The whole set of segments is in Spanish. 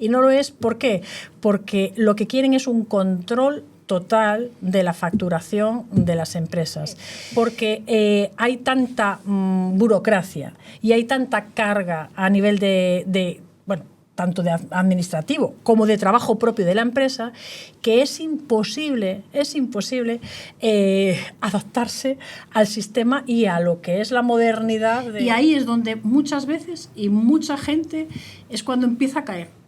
Y no lo es, ¿por qué? Porque lo que quieren es un control total de la facturación de las empresas, porque hay tanta burocracia y hay tanta carga a nivel bueno, tanto de administrativo como de trabajo propio de la empresa, que es imposible adaptarse al sistema y a lo que es la modernidad. Y ahí es donde muchas veces y mucha gente es cuando empieza a caer.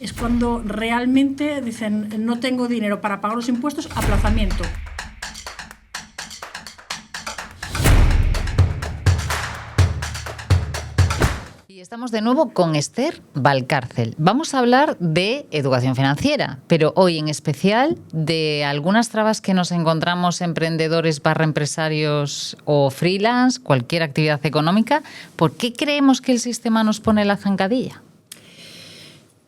Es cuando realmente dicen, no tengo dinero para pagar los impuestos, aplazamiento. Y estamos de nuevo con Esther Valcárcel. Vamos a hablar de educación financiera, pero hoy en especial de algunas trabas que nos encontramos emprendedores / empresarios o freelance, cualquier actividad económica. ¿Por qué creemos que el sistema nos pone la zancadilla?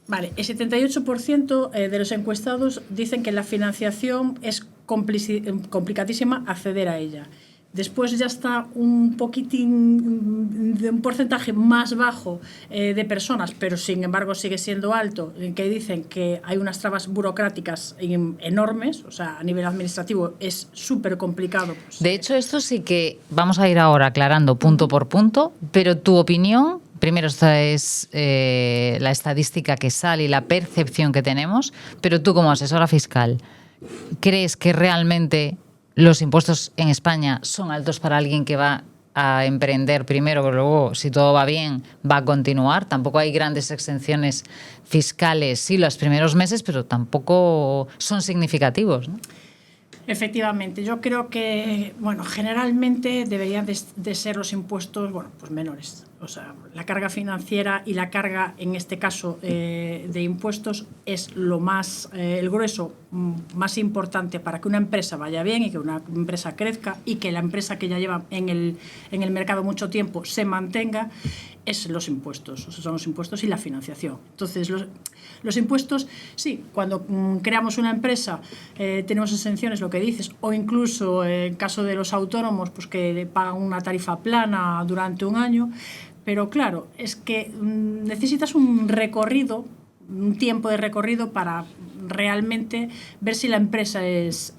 Vale, el 78% de los encuestados dicen que la financiación es complicadísima acceder a ella. Después ya está un poquitín de un porcentaje más bajo de personas, pero sin embargo sigue siendo alto, que dicen que hay unas trabas burocráticas enormes, o sea, a nivel administrativo es súper complicado. Pues. De hecho, esto sí que vamos a ir ahora aclarando punto por punto, pero tu opinión, primero esta es la estadística que sale y la percepción que tenemos, pero tú como asesora fiscal, ¿crees que realmente los impuestos en España son altos para alguien que va a emprender primero, pero luego, si todo va bien, va a continuar? Tampoco hay grandes exenciones fiscales, sí, los primeros meses, pero tampoco son significativos, ¿no? Efectivamente, yo creo que, bueno, generalmente deberían de ser los impuestos, bueno, pues menores. O sea, la carga financiera y la carga, en este caso, de impuestos es lo más, el grueso más importante para que una empresa vaya bien y que una empresa crezca y que la empresa que ya lleva en el mercado mucho tiempo se mantenga, es los impuestos. O sea, son los impuestos y la financiación. Entonces, los impuestos, sí, cuando creamos una empresa tenemos exenciones, lo que dices, o incluso en caso de los autónomos, pues que pagan una tarifa plana durante un año. Pero claro, es que necesitas un recorrido, un tiempo de recorrido para realmente ver si la empresa es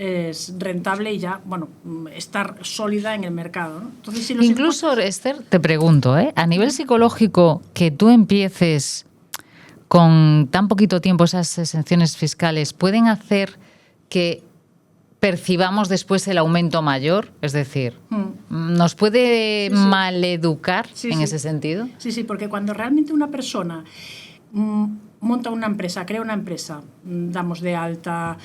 rentable y ya, bueno, estar sólida en el mercado, ¿no? Entonces, si incluso, Esther, te pregunto, a nivel psicológico, que tú empieces con tan poquito tiempo esas exenciones fiscales, ¿pueden hacer que percibamos después el aumento mayor? Es decir, ¿nos puede maleducar en ese sentido? Sí, sí, porque cuando realmente una persona monta una empresa, crea una empresa, damos de alta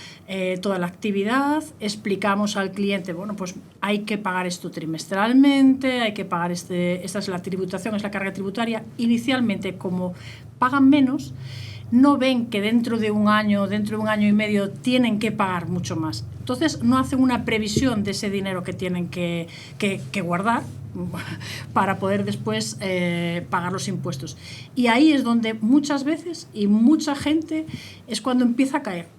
toda la actividad, explicamos al cliente, bueno, pues hay que pagar esto trimestralmente, hay que pagar esta es la tributación, es la carga tributaria. Inicialmente, como pagan menos, no ven que dentro de un año y medio tienen que pagar mucho más. Entonces no hacen una previsión de ese dinero que tienen que guardar para poder después pagar los impuestos. Y ahí es donde muchas veces y mucha gente es cuando empieza a caer.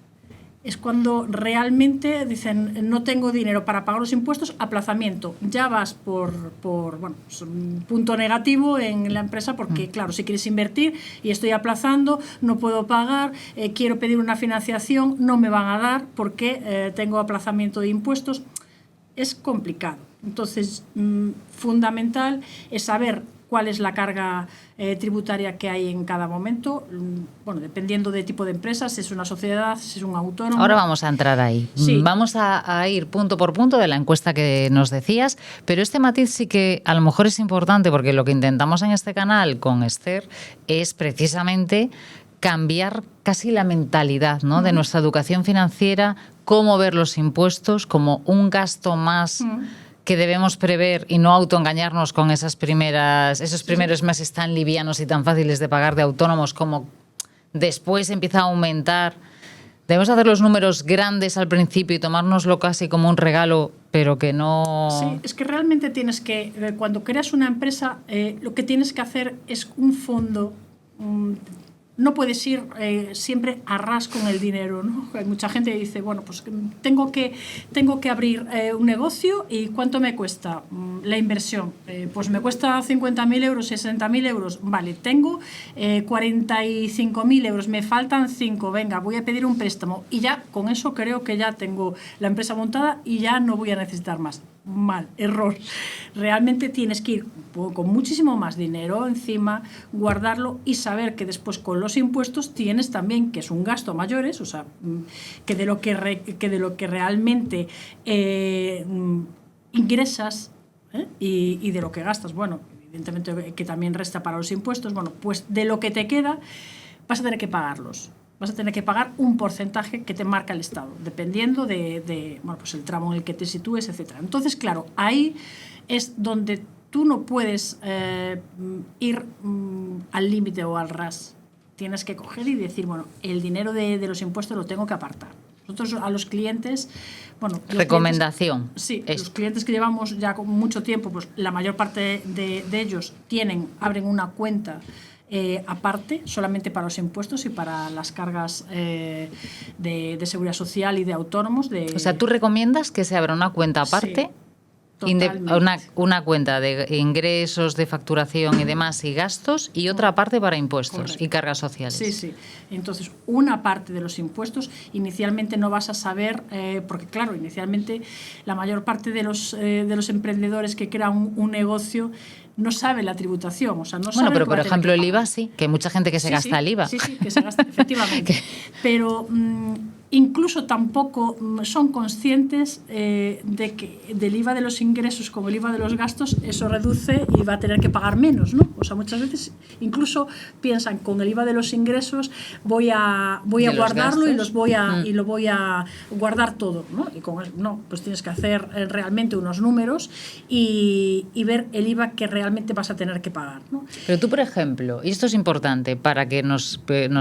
Es cuando realmente dicen, no tengo dinero para pagar los impuestos, aplazamiento. Ya vas por bueno, pues un punto negativo en la empresa porque, claro, si quieres invertir y estoy aplazando, no puedo pagar, quiero pedir una financiación, no me van a dar porque tengo aplazamiento de impuestos. Es complicado. Entonces, fundamental es saber cuál es la carga tributaria que hay en cada momento, bueno, dependiendo del tipo de empresa, si es una sociedad, si es un autónomo. Ahora vamos a entrar ahí. Sí. Vamos a ir punto por punto de la encuesta que nos decías, pero este matiz sí que a lo mejor es importante porque lo que intentamos en este canal con Esther es precisamente cambiar casi la mentalidad, ¿no?, de nuestra educación financiera, cómo ver los impuestos como un gasto más que debemos prever y no autoengañarnos con esos primeros meses tan livianos y tan fáciles de pagar de autónomos, como después empieza a aumentar. Debemos hacer los números grandes al principio y tomárnoslo casi como un regalo, pero que no... Sí, es que realmente tienes que, cuando creas una empresa, lo que tienes que hacer es un fondo no puedes ir siempre a ras con el dinero, ¿no? Hay mucha gente que dice, bueno, pues tengo que abrir un negocio y ¿cuánto me cuesta la inversión? Pues me cuesta 50.000 euros, 60.000 euros. Vale, tengo 45.000 euros, me faltan 5, venga, voy a pedir un préstamo. Y ya con eso creo que ya tengo la empresa montada y ya no voy a necesitar más. Mal, error. Realmente tienes que ir con muchísimo más dinero encima, guardarlo y saber que después con los impuestos tienes también, que es un gasto mayores, o sea, que de lo que realmente ingresas y de lo que gastas, bueno, evidentemente que también resta para los impuestos, bueno, pues de lo que te queda vas a tener que pagarlos. Vas a tener que pagar un porcentaje que te marca el Estado, dependiendo de bueno, pues el tramo en el que te sitúes, etc. Entonces, claro, ahí es donde tú no puedes ir al límite o al ras. Tienes que coger y decir, bueno, el dinero de los impuestos lo tengo que apartar. Nosotros a los clientes, bueno... Recomendación. Los clientes que llevamos ya con mucho tiempo, pues la mayor parte de ellos abren una cuenta aparte, solamente para los impuestos y para las cargas de seguridad social y de autónomos. O sea, ¿tú recomiendas que se abra una cuenta aparte? Sí, una cuenta de ingresos, de facturación y demás y gastos, y otra parte para impuestos. Correcto. Y cargas sociales. Sí. Entonces, una parte de los impuestos inicialmente no vas a saber, porque claro, inicialmente la mayor parte de los emprendedores que crean un negocio no sabe la tributación, o sea, no sabe. Bueno, pero por ejemplo el IVA sí, que hay mucha gente que se gasta el IVA. Sí, que se gasta, efectivamente. Pero incluso tampoco son conscientes del IVA de los ingresos como el IVA de los gastos, eso reduce y va a tener que pagar menos, ¿no? O sea, muchas veces incluso piensan, con el IVA de los ingresos voy a guardarlo y lo voy a guardar todo, ¿no? Y no, pues tienes que hacer realmente unos números y ver el IVA que realmente vas a tener que pagar, ¿no? Pero tú, por ejemplo, y esto es importante para que nos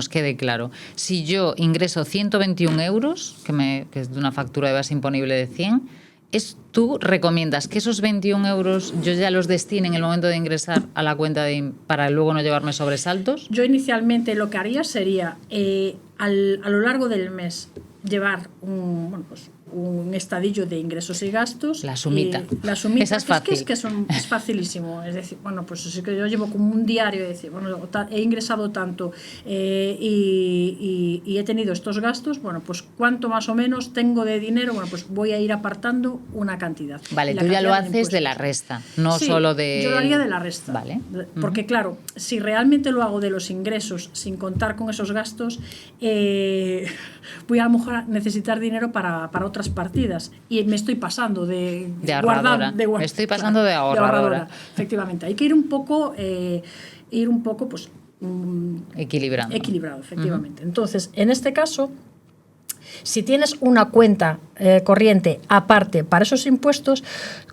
quede claro, si yo ingreso 121 euros, que es de una factura de base imponible de 100, ¿tú recomiendas que esos 21 euros yo ya los destine en el momento de ingresar a la cuenta para luego no llevarme sobresaltos? Yo inicialmente lo que haría sería, a lo largo del mes, llevar un estadillo de ingresos y gastos. La sumita. Esa es fácil. Es facilísimo. Es decir, bueno, pues es que yo llevo como un diario de decir, bueno, he ingresado tanto y he tenido estos gastos, bueno, pues cuánto más o menos tengo de dinero, bueno, pues voy a ir apartando una cantidad. Vale, tú ya lo haces de la resta, no solo de... yo lo haría de la resta. Vale. Porque claro, si realmente lo hago de los ingresos sin contar con esos gastos, voy a lo mejor a necesitar dinero para otras partidas y me estoy pasando de ahorradora. Me estoy pasando de ahorradora. Efectivamente, hay que ir un poco pues equilibrado, efectivamente. Entonces, en este caso, si tienes una cuenta corriente aparte para esos impuestos,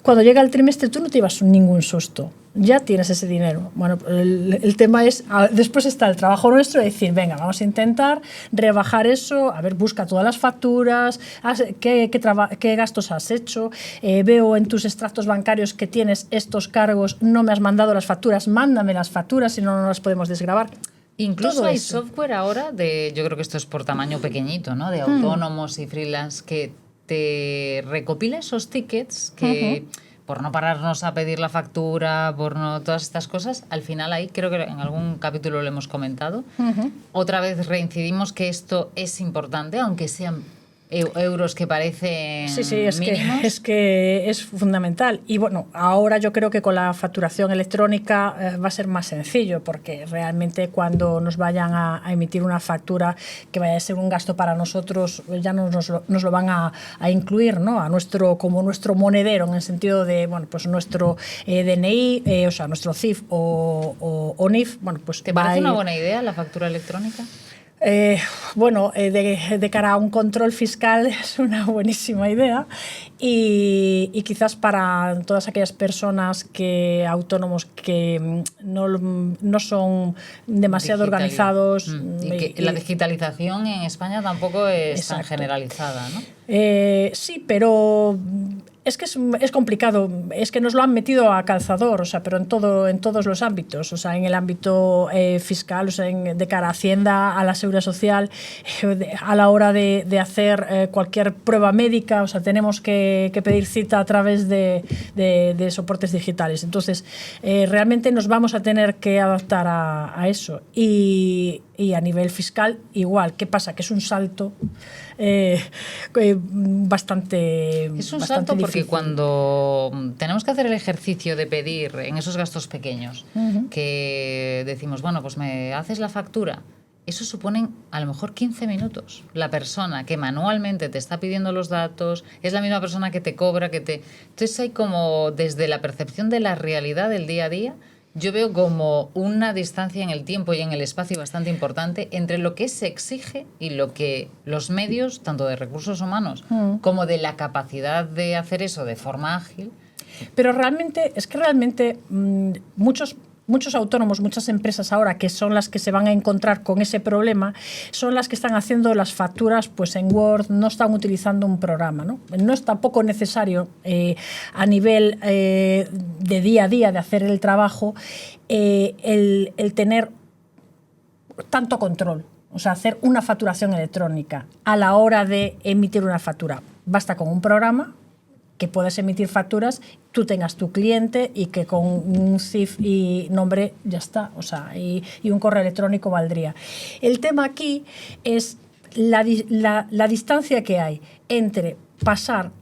cuando llega el trimestre tú no te llevas ningún susto, ya tienes ese dinero. Bueno, el tema es, después está el trabajo nuestro de decir, venga, vamos a intentar rebajar eso, a ver, busca todas las facturas, qué gastos has hecho, veo en tus extractos bancarios que tienes estos cargos, no me has mandado las facturas, mándame las facturas, si no, no las podemos desgravar. Incluso hay software ahora yo creo que esto es por tamaño pequeñito, ¿no? De autónomos y freelance que te recopila esos tickets que por no pararnos a pedir la factura, por no todas estas cosas, al final ahí creo que en algún capítulo lo hemos comentado. Otra vez reincidimos que esto es importante, aunque sean euros que parecen mínimos. Es que es fundamental. Y bueno, ahora yo creo que con la facturación electrónica va a ser más sencillo, porque realmente cuando nos vayan a emitir una factura que vaya a ser un gasto para nosotros, ya nos lo van a incluir, ¿no? Como nuestro monedero, en el sentido de, bueno, pues nuestro DNI, o sea, nuestro CIF o NIF. Bueno, pues ¿te parece una buena idea la factura electrónica? De cara a un control fiscal es una buenísima idea y quizás para todas aquellas personas autónomos que no son demasiado organizados. Y que la digitalización en España tampoco es tan generalizada, ¿no? Sí, pero Es que es complicado, es que nos lo han metido a calzador, o sea, pero en todos los ámbitos, o sea, en el ámbito fiscal, o sea, de cara a Hacienda, a la Seguridad Social, a la hora de hacer cualquier prueba médica, o sea, tenemos que pedir cita a través de soportes digitales. Entonces, realmente nos vamos a tener que adaptar a eso. Y a nivel fiscal, igual. ¿Qué pasa? Que es un salto bastante Es un bastante salto porque difícil. cuando tenemos que hacer el ejercicio de pedir en esos gastos pequeños, que decimos, bueno, pues me haces la factura, eso suponen a lo mejor 15 minutos. La persona que manualmente te está pidiendo los datos es la misma persona que te cobra, Entonces hay como, desde la percepción de la realidad del día a día, yo veo como una distancia en el tiempo y en el espacio bastante importante entre lo que se exige y lo que los medios, tanto de recursos humanos como de la capacidad de hacer eso de forma ágil. Pero realmente, muchos autónomos, muchas empresas ahora que son las que se van a encontrar con ese problema, son las que están haciendo las facturas pues en Word, no están utilizando un programa, ¿no? No es tampoco necesario a nivel de día a día de hacer el trabajo el tener tanto control. O sea, hacer una facturación electrónica a la hora de emitir una factura. Basta con un programa que puedas emitir facturas, tú tengas tu cliente y que con un CIF y nombre ya está, o sea, y un correo electrónico valdría. El tema aquí es la distancia que hay entre pasar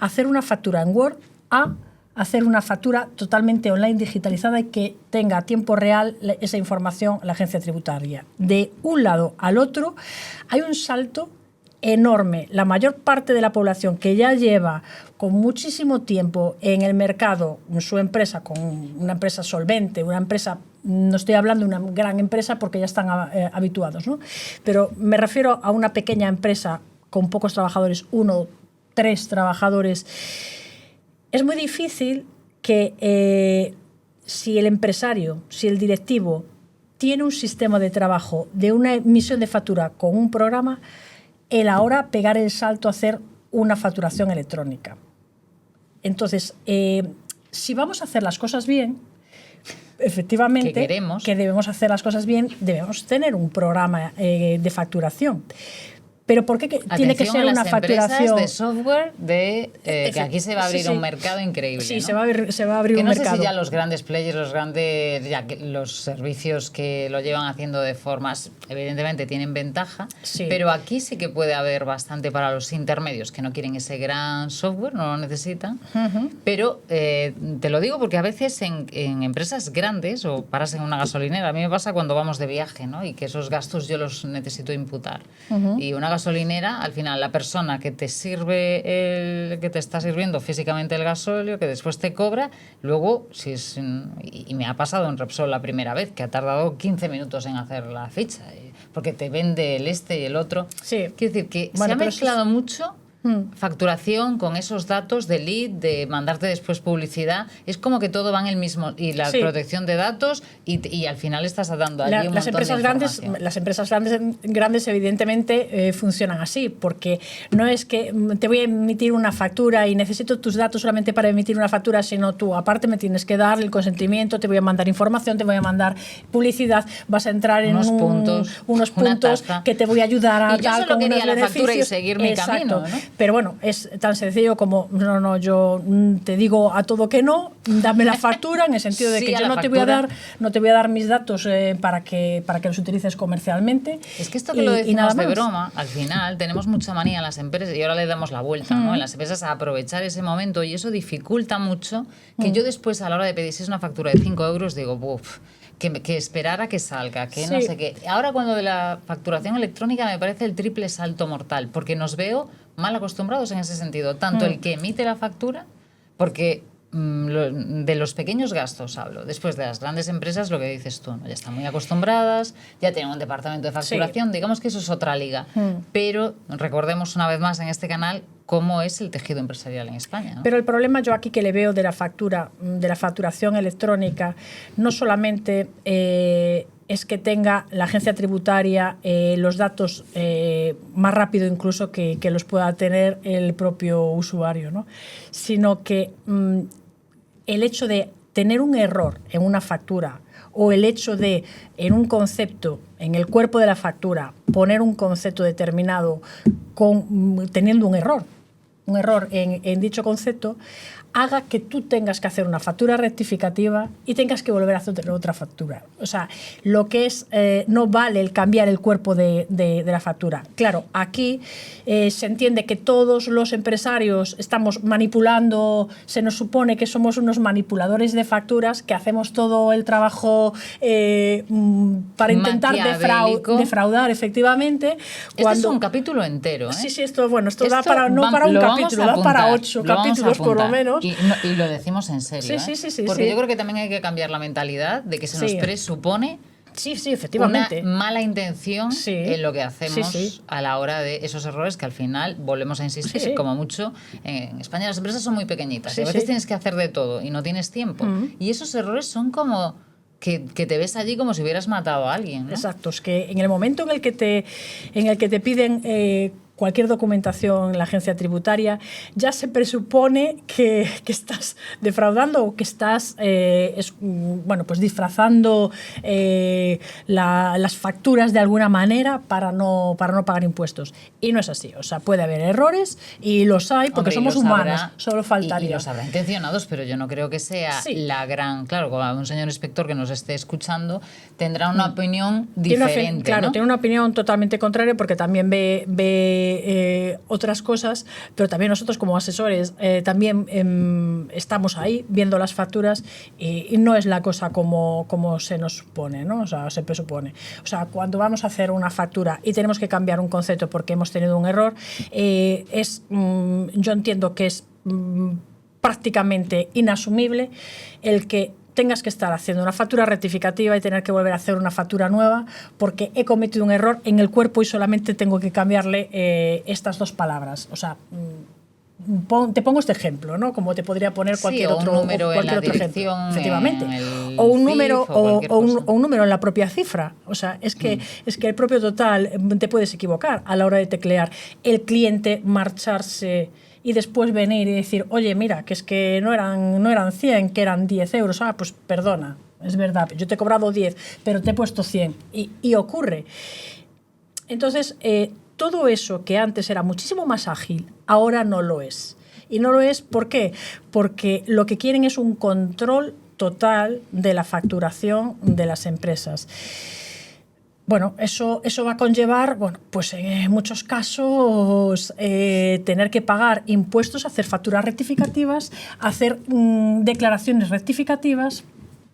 a hacer una factura en Word a hacer una factura totalmente online, digitalizada y que tenga a tiempo real esa información la agencia tributaria. De un lado al otro hay un salto enorme. La mayor parte de la población que ya lleva con muchísimo tiempo en el mercado, en su empresa, con una empresa solvente, una empresa, no estoy hablando de una gran empresa porque ya están habituados, ¿no? Pero me refiero a una pequeña empresa con pocos trabajadores, 1, 3 trabajadores. Es muy difícil que si el empresario, si el directivo tiene un sistema de trabajo de una emisión de factura con un programa, el ahora pegar el salto a hacer una facturación electrónica. Entonces, si vamos a hacer las cosas bien, efectivamente, que debemos hacer las cosas bien, debemos tener un programa de facturación. Pero ¿por qué tiene que ser una facturación de software que aquí se va a abrir un mercado increíble? Sí, ¿no? se va a abrir un mercado. No sé si ya los grandes players, los servicios que lo llevan haciendo de formas, evidentemente tienen ventaja, pero aquí sí que puede haber bastante para los intermedios que no quieren ese gran software, no lo necesitan. Pero te lo digo porque a veces en empresas grandes o paras en una gasolinera, a mí me pasa cuando vamos de viaje, ¿no? Y que esos gastos yo los necesito imputar. Y una gasolinera, al final la persona que te sirve que te está sirviendo físicamente el gasóleo, que después te cobra, luego y me ha pasado en Repsol la primera vez que ha tardado 15 minutos en hacer la ficha porque te vende el y el otro. Sí. Quiero decir que se ha mezclado mucho facturación con esos datos de lead, de mandarte después publicidad. Es como que todo va en el mismo, y la protección de datos, y al final estás dando allí un montón de información. Las empresas grandes evidentemente funcionan así, porque no es que te voy a emitir una factura y necesito tus datos solamente para emitir una factura, sino tú aparte me tienes que dar el consentimiento, te voy a mandar información, te voy a mandar publicidad, vas a entrar en unos puntos que te voy a ayudar a y yo solo quería la factura y seguir mi camino, ¿no? Pero bueno, es tan sencillo como yo te digo a todo que no, dame la factura, en el sentido de que yo no te voy a dar mis datos para que los utilices comercialmente. Es que esto que lo decimos de broma, al final tenemos mucha manía en las empresas y ahora le damos la vuelta, ¿no? En las empresas a aprovechar ese momento, y eso dificulta mucho que yo después, a la hora de pedir, si es una factura de 5 euros, digo, uff, que esperar a que salga, que no sé qué. Ahora, cuando de la facturación electrónica, me parece el triple salto mortal, porque nos veo mal acostumbrados en ese sentido, tanto el que emite la factura, porque de los pequeños gastos hablo, después de las grandes empresas, lo que dices tú, ¿no? Ya están muy acostumbradas, ya tienen un departamento de facturación, digamos que eso es otra liga, pero recordemos una vez más en este canal cómo es el tejido empresarial en España, ¿no? Pero el problema yo aquí que le veo de la facturación electrónica, no solamente es que tenga la agencia tributaria los datos más rápido incluso que los pueda tener el propio usuario, ¿no? Sino que el hecho de tener un error en una factura o el hecho de, en un concepto, en el cuerpo de la factura, poner un concepto determinado teniendo un error en dicho concepto, haga que tú tengas que hacer una factura rectificativa y tengas que volver a hacer otra factura. O sea, lo que es, no vale el cambiar el cuerpo de la factura. Claro, aquí se entiende que todos los empresarios estamos manipulando, se nos supone que somos unos manipuladores de facturas, que hacemos todo el trabajo para intentar defraudar, efectivamente. Este es un capítulo entero, ¿eh? Sí, esto da para, no para un capítulo, da para 8 capítulos por lo menos. Y lo decimos en serio. Sí, porque yo creo que también hay que cambiar la mentalidad de que se nos presupone efectivamente. una mala intención en lo que hacemos a la hora de esos errores que al final, volvemos a insistir, como mucho, en España las empresas son muy pequeñitas y a veces tienes que hacer de todo y no tienes tiempo. Y esos errores son como que te ves allí como si hubieras matado a alguien, ¿no? Exacto, es que en el momento en el que te piden cualquier documentación en la agencia tributaria, ya se presupone que estás defraudando o que estás pues disfrazando las facturas de alguna manera para no pagar impuestos. Y no es así. O sea, puede haber errores y los hay porque somos humanos. Solo faltaría. Y los habrá intencionados, pero yo no creo que sea la gran... Claro, como un señor inspector que nos esté escuchando tendrá una opinión diferente. Tiene una opinión totalmente contraria porque también ve otras cosas, pero también nosotros como asesores también estamos ahí viendo las facturas y no es la cosa como se nos supone, ¿no? O sea, se presupone. O sea, cuando vamos a hacer una factura y tenemos que cambiar un concepto porque hemos tenido un error, yo entiendo que es prácticamente inasumible el que tengas que estar haciendo una factura rectificativa y tener que volver a hacer una factura nueva porque he cometido un error en el cuerpo y solamente tengo que cambiarle estas dos palabras. O sea, te pongo este ejemplo, ¿no? Como te podría poner cualquier otro ejemplo. Efectivamente. O un número en la propia cifra. O sea, es que el propio total te puedes equivocar a la hora de teclear. El cliente marcharse y después venir y decir, oye, mira, que es que no eran 100, que eran 10 euros. Ah, pues perdona, es verdad, yo te he cobrado 10, pero te he puesto 100. Y ocurre. Entonces, todo eso que antes era muchísimo más ágil, ahora no lo es. Y no lo es, ¿por qué? Porque lo que quieren es un control total de la facturación de las empresas. Bueno, eso va a conllevar, pues en muchos casos tener que pagar impuestos, hacer facturas rectificativas, hacer declaraciones rectificativas,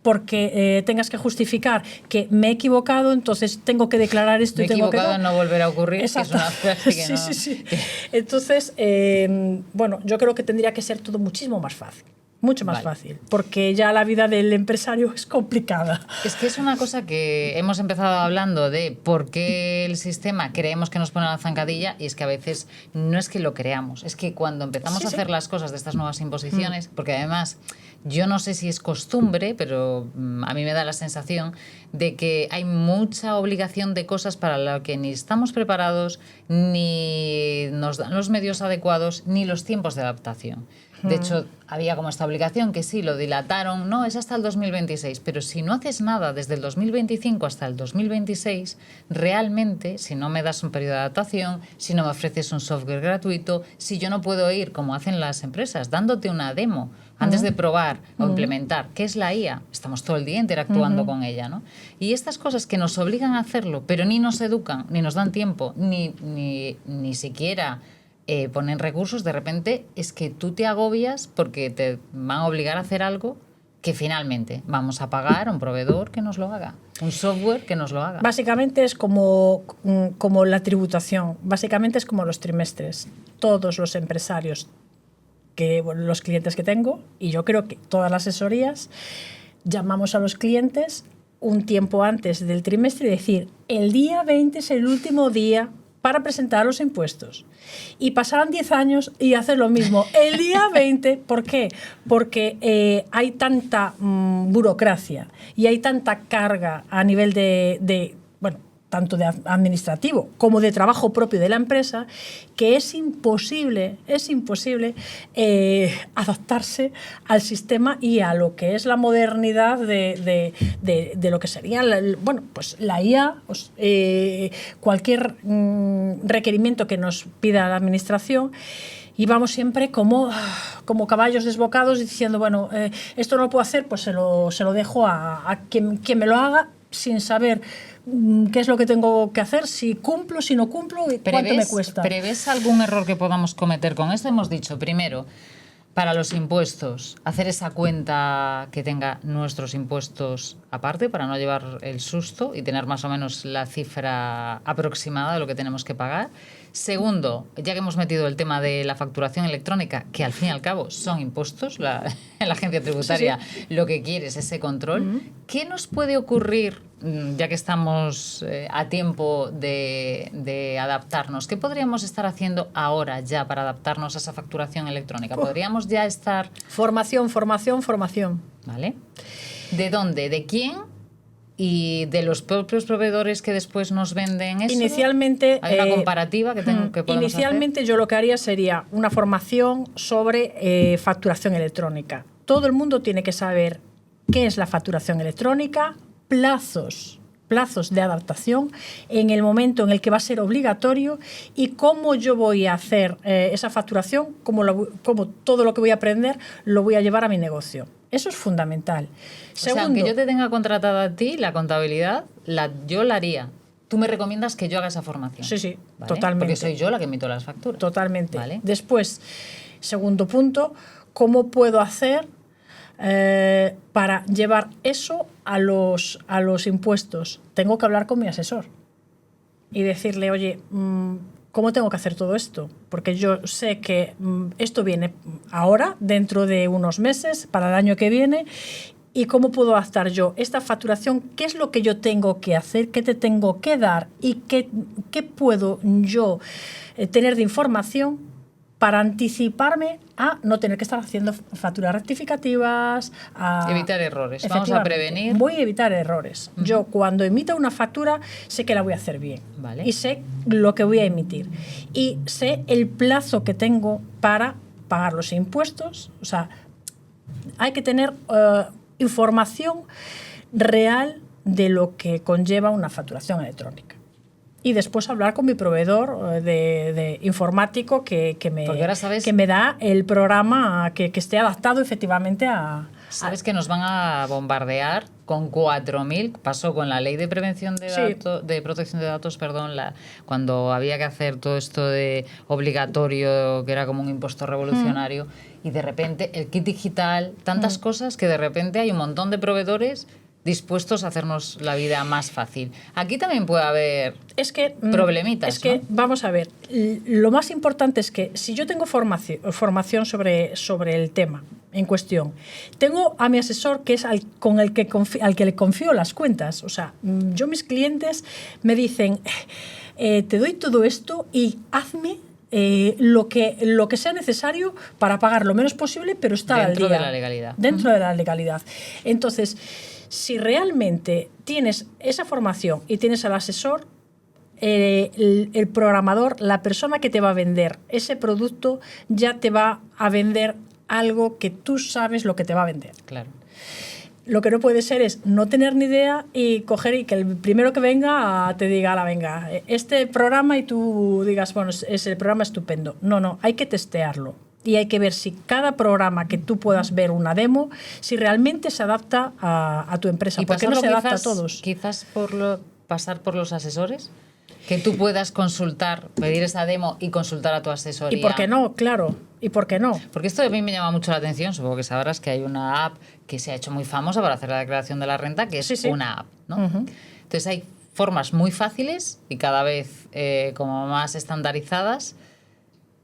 porque tengas que justificar que me he equivocado, entonces tengo que declarar esto. Me he equivocado, no volverá a ocurrir. Exacto. Que es una frase que sí. Entonces, yo creo que tendría que ser todo muchísimo más fácil. Mucho más fácil, porque ya la vida del empresario es complicada. Es que es una cosa que hemos empezado hablando de por qué el sistema creemos que nos pone la zancadilla, y es que a veces no es que lo creamos, es que cuando empezamos a hacer las cosas de estas nuevas imposiciones, porque además yo no sé si es costumbre, pero a mí me da la sensación de que hay mucha obligación de cosas para lo que ni estamos preparados, ni nos dan los medios adecuados, ni los tiempos de adaptación. De hecho, había como esta obligación que sí, lo dilataron, no, es hasta el 2026, pero si no haces nada desde el 2025 hasta el 2026, realmente, si no me das un periodo de adaptación, si no me ofreces un software gratuito, si yo no puedo ir, como hacen las empresas, dándote una demo antes de probar o implementar, ¿qué es la IA? Estamos todo el día interactuando con ella, ¿no? Y estas cosas que nos obligan a hacerlo, pero ni nos educan, ni nos dan tiempo, ni siquiera ponen recursos, de repente es que tú te agobias porque te van a obligar a hacer algo que finalmente vamos a pagar a un proveedor que nos lo haga, un software que nos lo haga. Básicamente es como la tributación, básicamente es como los trimestres. Todos los empresarios, los clientes que tengo, y yo creo que todas las asesorías, llamamos a los clientes un tiempo antes del trimestre y decir, el día 20 es el último día para presentar los impuestos. Y pasarán 10 años y hacer lo mismo. El día 20, ¿por qué? Porque hay tanta burocracia y hay tanta carga a nivel tanto de administrativo como de trabajo propio de la empresa, que es imposible adaptarse al sistema y a lo que es la modernidad de lo que sería pues la IA, cualquier requerimiento que nos pida la administración. Y vamos siempre como caballos desbocados diciendo, bueno, esto no lo puedo hacer, pues se lo dejo a quien me lo haga, sin saber qué es lo que tengo que hacer, si cumplo, si no cumplo y cuánto me cuesta. ¿Prevés algún error que podamos cometer con esto? Hemos dicho, primero, para los impuestos, hacer esa cuenta que tenga nuestros impuestos aparte para no llevar el susto y tener más o menos la cifra aproximada de lo que tenemos que pagar. Segundo, ya que hemos metido el tema de la facturación electrónica, que al fin y al cabo son impuestos, la agencia tributaria lo que quiere es ese control. ¿Qué nos puede ocurrir, ya que estamos a tiempo de adaptarnos? ¿Qué podríamos estar haciendo ahora ya para adaptarnos a esa facturación electrónica? ¿Podríamos ya estar...? Formación. ¿Vale? ¿De dónde? ¿De quién? ¿Y de los propios proveedores que después nos venden eso? Inicialmente, ¿hay una comparativa que podemos inicialmente hacer? Yo lo que haría sería una formación sobre facturación electrónica. Todo el mundo tiene que saber qué es la facturación electrónica, plazos de adaptación en el momento en el que va a ser obligatorio y cómo yo voy a hacer esa facturación, cómo todo lo que voy a aprender lo voy a llevar a mi negocio. Eso es fundamental. Segundo, aunque yo te tenga contratada a ti, la contabilidad, yo la haría. Tú me recomiendas que yo haga esa formación. Sí, ¿vale? Totalmente. Porque soy yo la que emito las facturas. Totalmente. ¿Vale? Después, segundo punto, ¿cómo puedo hacer para llevar eso a los impuestos? Tengo que hablar con mi asesor y decirle, oye, ¿cómo tengo que hacer todo esto? Porque yo sé que esto viene ahora, dentro de unos meses, para el año que viene, y cómo puedo adaptar yo esta facturación, qué es lo que yo tengo que hacer, qué te tengo que dar y qué puedo yo tener de información para anticiparme a no tener que estar haciendo facturas rectificativas. Evitar errores. Vamos a prevenir. Voy a evitar errores. Yo cuando emita una factura sé que la voy a hacer bien. Vale. Y sé lo que voy a emitir. Y sé el plazo que tengo para pagar los impuestos. O sea, hay que tener información real de lo que conlleva una facturación electrónica. Y después hablar con mi proveedor de informático que me da el programa que esté adaptado efectivamente a... Sabes que nos van a bombardear con 4.000, pasó con la ley de prevención de protección de datos, cuando había que hacer todo esto de obligatorio, que era como un impuesto revolucionario, y de repente el kit digital, tantas cosas que de repente hay un montón de proveedores dispuestos a hacernos la vida más fácil. Aquí también puede haber problemitas. ¿No? Vamos a ver, lo más importante es que si yo tengo formación sobre el tema en cuestión, tengo a mi asesor que es al que le confío las cuentas. O sea, yo mis clientes me dicen, te doy todo esto y hazme lo que sea necesario para pagar lo menos posible, pero estar al día. Dentro de la legalidad. Dentro de la legalidad. Entonces, si realmente tienes esa formación y tienes al asesor, el programador, la persona que te va a vender ese producto, ya te va a vender algo que tú sabes lo que te va a vender. Claro. Lo que no puede ser es no tener ni idea y coger y que el primero que venga te diga, venga, este programa, y tú digas, bueno, es el programa estupendo. No, hay que testearlo. Y hay que ver si cada programa que tú puedas ver una demo, si realmente se adapta a tu empresa. ¿Y porque no se adapta a todos? Quizás pasar por los asesores, que tú puedas consultar, pedir esa demo y consultar a tu asesoría. ¿Y por qué no? Claro. ¿Y por qué no? Porque esto a mí me llama mucho la atención. Supongo que sabrás que hay una app que se ha hecho muy famosa para hacer la declaración de la renta, que es una app, ¿no? Entonces hay formas muy fáciles y cada vez como más estandarizadas.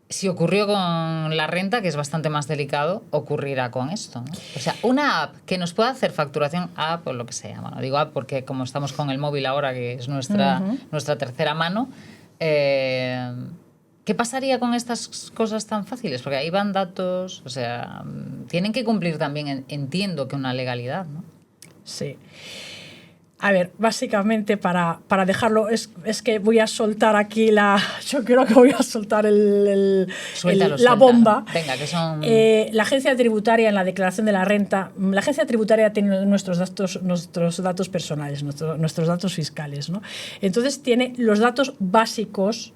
Si ocurrió con la renta, que es bastante más delicado, ocurrirá con esto, ¿no? O sea, una app que nos pueda hacer facturación, app o lo que sea. Bueno, digo app porque como estamos con el móvil ahora, que es nuestra tercera mano, ¿qué pasaría con estas cosas tan fáciles? Porque ahí van datos, o sea, tienen que cumplir también, entiendo que una legalidad, ¿no? Sí. A ver, básicamente para dejarlo, es que voy a soltar aquí yo creo que voy a soltar la bomba. Venga, que son... La agencia tributaria en la declaración de la renta, la agencia tributaria tiene nuestros datos personales, nuestros datos fiscales, ¿no? Entonces tiene los datos básicos,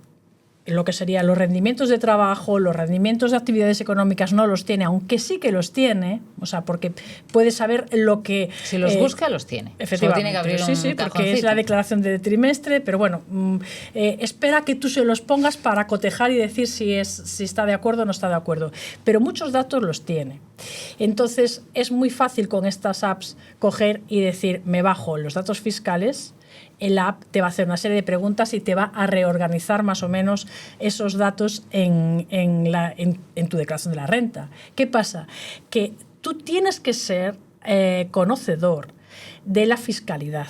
lo que serían los rendimientos de trabajo, los rendimientos de actividades económicas no los tiene, aunque sí que los tiene, o sea, porque puede saber lo que... Si los busca, los tiene. Efectivamente. Solo tiene que abrir sí, porque es la declaración de trimestre, pero bueno, espera que tú se los pongas para cotejar y decir si está de acuerdo o no está de acuerdo. Pero muchos datos los tiene. Entonces, es muy fácil con estas apps coger y decir, me bajo los datos fiscales. El app te va a hacer una serie de preguntas y te va a reorganizar más o menos esos datos en tu declaración de la renta. ¿Qué pasa? Que tú tienes que ser conocedor de la fiscalidad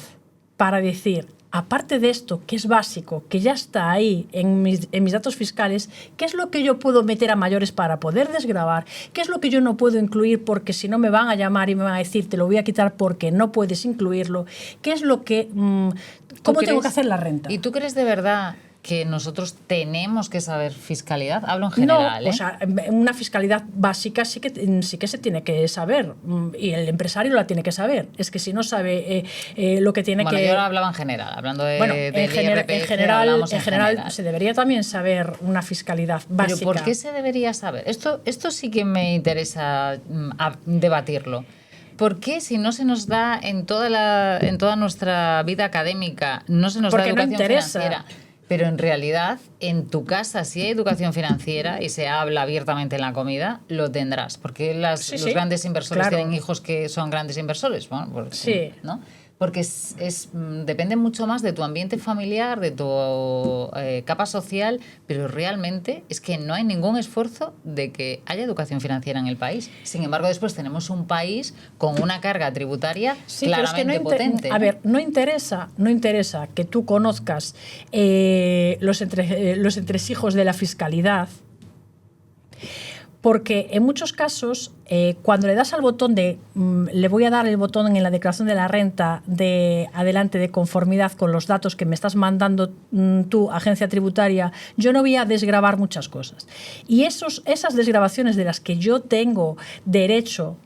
para decir, aparte de esto, que es básico, que ya está ahí en mis datos fiscales, ¿qué es lo que yo puedo meter a mayores para poder desgravar? ¿Qué es lo que yo no puedo incluir porque si no me van a llamar y me van a decir te lo voy a quitar porque no puedes incluirlo? ¿Qué es lo que... ¿Cómo tengo que hacer la renta? ¿Y tú crees de verdad que nosotros tenemos que saber fiscalidad? Hablo en general. No, o sea, una fiscalidad básica sí que se tiene que saber, y el empresario la tiene que saber. Es que si no sabe lo que tiene que... Yo ahora hablaba en general, hablando de... Bueno, en general se debería también saber una fiscalidad básica. ¿Pero por qué se debería saber? Esto sí que me interesa debatirlo. ¿Por qué si no se nos da en toda nuestra vida académica, no se nos da educación financiera? Pero en realidad, en tu casa, si hay educación financiera y se habla abiertamente en la comida, lo tendrás. Porque los grandes inversores tienen hijos que son grandes inversores. Bueno, porque, ¿no? Porque depende mucho más de tu ambiente familiar, de tu capa social, pero realmente es que no hay ningún esfuerzo de que haya educación financiera en el país. Sin embargo, después tenemos un país con una carga tributaria claramente potente. A ver, no interesa que tú conozcas los entresijos de la fiscalidad, porque en muchos casos, cuando le das al botón le voy a dar el botón en la declaración de la renta de adelante de conformidad con los datos que me estás mandando tú, agencia tributaria, yo no voy a desgravar muchas cosas. Y esas desgravaciones de las que yo tengo derecho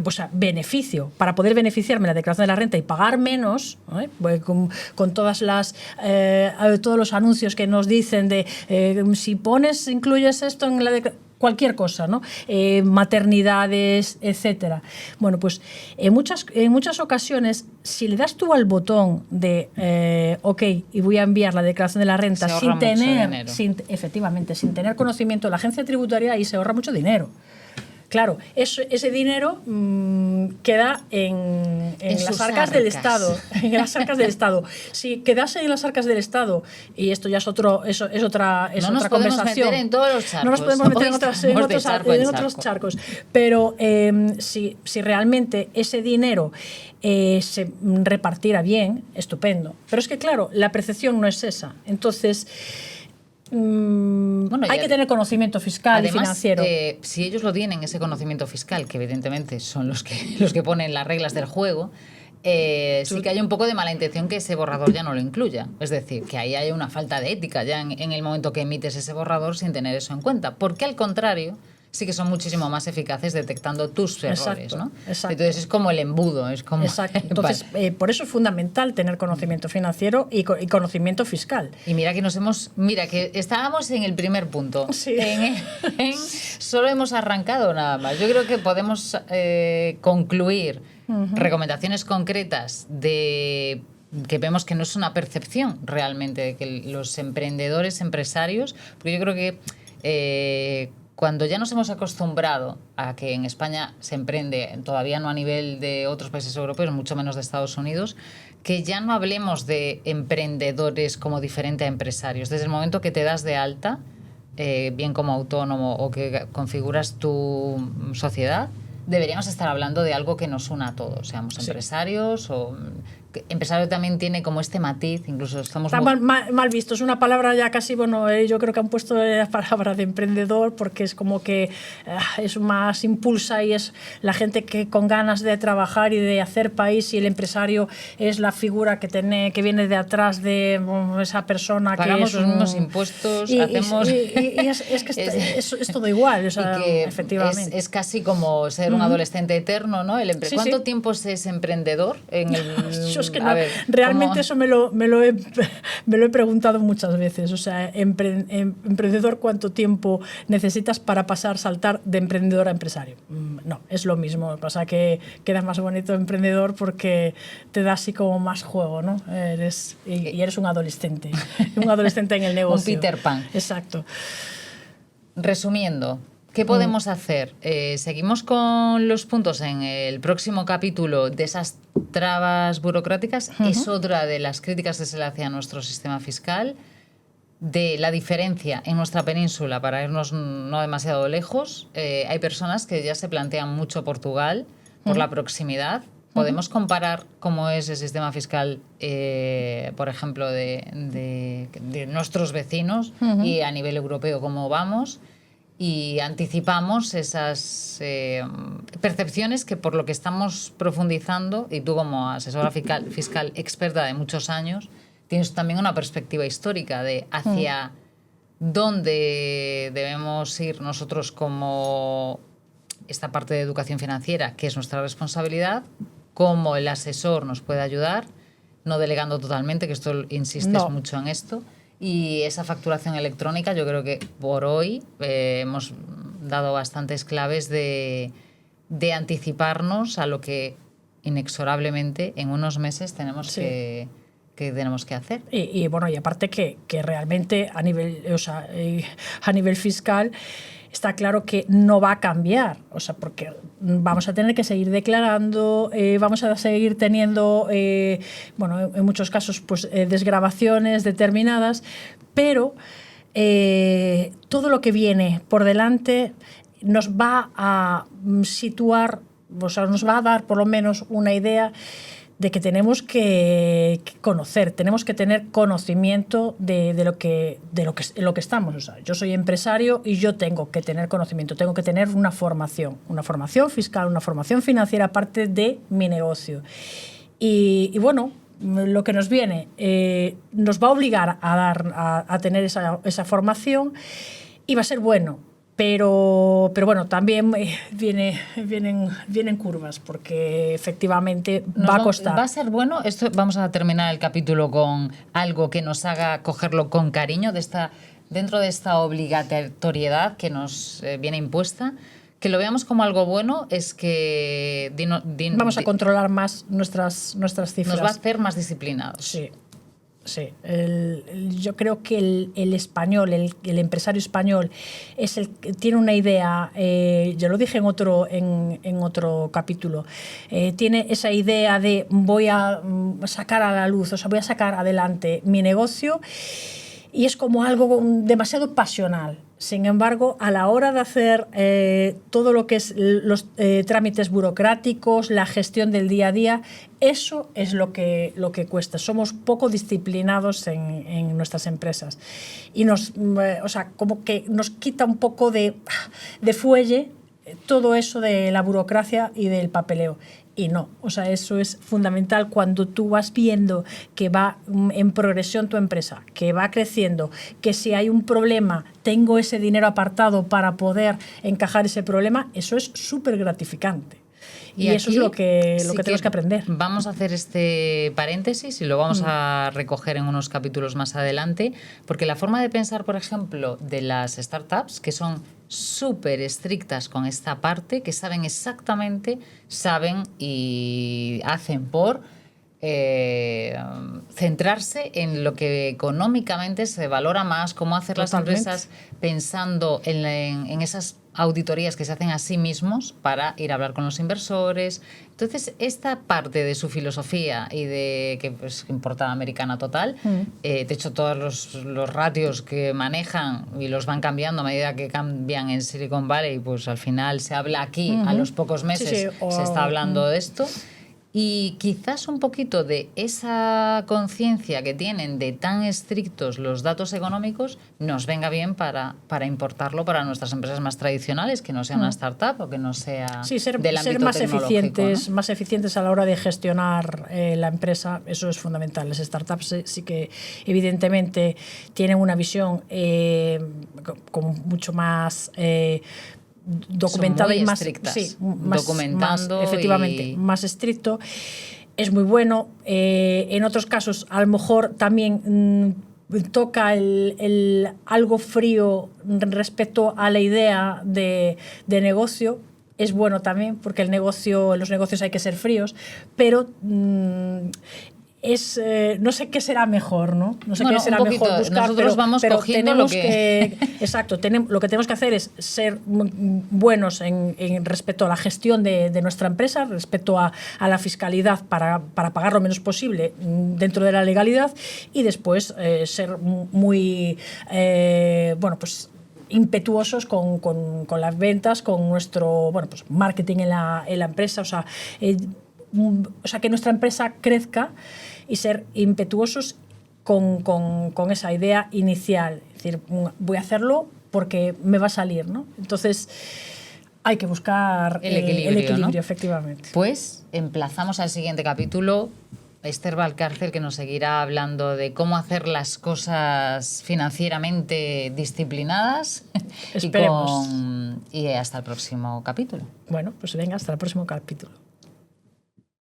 o sea, beneficio, para poder beneficiarme de la declaración de la renta y pagar menos, con todos los anuncios que nos dicen de si incluyes esto en la declaración, cualquier cosa, ¿no? Maternidades, etcétera. Bueno, pues en muchas ocasiones, si le das tú al botón de OK y voy a enviar la declaración de la renta sin tener conocimiento de la agencia tributaria, ahí se ahorra mucho dinero. Claro, ese dinero queda en las arcas del Estado. En las arcas del Estado. Si quedase en las arcas del Estado, y esto ya es otra conversación. Meter en todos los charcos. No nos podemos meter en otros charcos. Pero si realmente ese dinero se repartiera bien, estupendo. Pero es que, claro, la percepción no es esa. Entonces... hay que tener conocimiento fiscal, además, y financiero. Si ellos lo tienen, ese conocimiento fiscal, que evidentemente son los que ponen las reglas del juego, sí que hay un poco de mala intención que ese borrador ya no lo incluya. Es decir, que ahí hay una falta de ética ya en el momento que emites ese borrador sin tener eso en cuenta. Porque al contrario, sí que son muchísimo más eficaces detectando tus errores, ¿no? Exacto. Entonces es como el embudo. Exacto. Entonces, por eso es fundamental tener conocimiento financiero y conocimiento fiscal. Y mira que estábamos en el primer punto. Sí. Solo hemos arrancado nada más. Yo creo que podemos concluir recomendaciones concretas que vemos que no es una percepción realmente de que los empresarios, porque yo creo que cuando ya nos hemos acostumbrado a que en España se emprende, todavía no a nivel de otros países europeos, mucho menos de Estados Unidos, que ya no hablemos de emprendedores como diferente a empresarios. Desde el momento que te das de alta, bien como autónomo o que configuras tu sociedad, deberíamos estar hablando de algo que nos una a todos, seamos empresarios o empresario también tiene como este matiz, incluso estamos... Está mal visto, es una palabra ya casi, bueno, yo creo que han puesto la palabra de emprendedor porque es como que es más impulsa y es la gente que con ganas de trabajar y de hacer país, y el empresario es la figura que viene de atrás de esa persona. Pagamos que los mismos impuestos, hacemos... es que es todo igual, o sea, y que efectivamente. Es casi como ser un adolescente eterno, ¿no? ¿Cuánto tiempo se es emprendedor? Es que no, realmente eso me lo he preguntado muchas veces. O sea, emprendedor, ¿cuánto tiempo necesitas para saltar de emprendedor a empresario? No, es lo mismo. Lo que pasa es que queda más bonito emprendedor porque te da así como más juego, ¿no? Y eres un adolescente en el negocio. Un Peter Pan. Exacto. Resumiendo, ¿qué podemos hacer? Seguimos con los puntos en el próximo capítulo de esas trabas burocráticas. Es otra de las críticas que se le hace a nuestro sistema fiscal, de la diferencia en nuestra península, para irnos no demasiado lejos. Hay personas que ya se plantean mucho Portugal por la proximidad. Podemos comparar cómo es el sistema fiscal, por ejemplo, de nuestros vecinos y a nivel europeo cómo vamos, y anticipamos esas percepciones que, por lo que estamos profundizando, y tú como asesora fiscal experta de muchos años, tienes también una perspectiva histórica de hacia dónde debemos ir nosotros como esta parte de educación financiera, que es nuestra responsabilidad, cómo el asesor nos puede ayudar, no delegando totalmente, que esto insistes mucho en esto. Y esa facturación electrónica, yo creo que por hoy hemos dado bastantes claves de anticiparnos a lo que inexorablemente en unos meses tenemos que hacer. Y bueno, y aparte que realmente a nivel fiscal está claro que no va a cambiar, o sea, porque vamos a tener que seguir declarando, vamos a seguir teniendo, bueno, en muchos casos, pues desgravaciones determinadas, pero todo lo que viene por delante nos va a situar, o sea, nos va a dar por lo menos una idea de que tenemos que conocer, tenemos que tener conocimiento de lo que estamos. O sea, yo soy empresario y yo tengo que tener conocimiento, tengo que tener una formación fiscal, una formación financiera aparte de mi negocio. Y bueno, lo que nos viene nos va a obligar a tener esa formación, y va a ser bueno. Pero bueno, también vienen curvas, porque efectivamente va a costar. Va a ser bueno. Esto, vamos a terminar el capítulo con algo que nos haga cogerlo con cariño dentro de esta obligatoriedad que nos viene impuesta. Que lo veamos como algo bueno es que vamos a controlar más nuestras cifras. Nos va a hacer más disciplinados. Sí. Sí, yo creo que el español, el empresario español tiene una idea, yo lo dije en otro capítulo, tiene esa idea de voy a sacar a la luz, o sea, voy a sacar adelante mi negocio, y es como algo demasiado pasional. Sin embargo, a la hora de hacer todo lo que es los trámites burocráticos, la gestión del día a día, eso es lo que cuesta. Somos poco disciplinados en nuestras empresas. Y o sea, como que nos quita un poco de fuelle todo eso de la burocracia y del papeleo. Y no, o sea, eso es fundamental cuando tú vas viendo que va en progresión tu empresa, que va creciendo, que si hay un problema tengo ese dinero apartado para poder encajar ese problema. Eso es súper gratificante. Y eso es lo que tenemos que aprender. Vamos a hacer este paréntesis y lo vamos a recoger en unos capítulos más adelante, porque la forma de pensar, por ejemplo, de las startups, que son súper estrictas con esta parte, que saben y hacen por centrarse en lo que económicamente se valora más, cómo hacer las empresas pensando en esas auditorías que se hacen a sí mismos para ir a hablar con los inversores. Entonces, esta parte de su filosofía y de que pues importa americana total, de hecho todos los ratios que manejan y los van cambiando a medida que cambian en Silicon Valley, pues al final se habla aquí, a los pocos meses se está hablando de esto. Y quizás un poquito de esa conciencia que tienen de tan estrictos los datos económicos nos venga bien para importarlo para nuestras empresas más tradicionales, que no sea una startup o que no sea del ámbito más tecnológico, eficientes, ¿no? Más eficientes a la hora de gestionar la empresa, eso es fundamental. Las startups sí que evidentemente tienen una visión como mucho más documentado y más estrictas, sí, más, documentando más, efectivamente, más estricto. Es muy bueno. En otros casos, a lo mejor también toca el algo frío respecto a la idea de negocio. Es bueno también, porque en los negocios hay que ser fríos, pero no sé qué será mejor, ¿no? No sé qué será mejor buscar, nosotros vamos cogiendo tenemos exacto, lo que tenemos que hacer es ser buenos en respecto a la gestión de nuestra empresa, respecto a la fiscalidad para pagar lo menos posible dentro de la legalidad, y después ser muy pues impetuosos con las ventas, con nuestro pues marketing en la empresa, o sea, que nuestra empresa crezca, y ser impetuosos con esa idea inicial. Es decir, voy a hacerlo porque me va a salir, ¿no? Entonces, hay que buscar el equilibrio, ¿no? Efectivamente. Pues emplazamos al siguiente capítulo. Esther Valcárcel, que nos seguirá hablando de cómo hacer las cosas financieramente disciplinadas. Esperemos. Y hasta el próximo capítulo. Bueno, pues venga, hasta el próximo capítulo.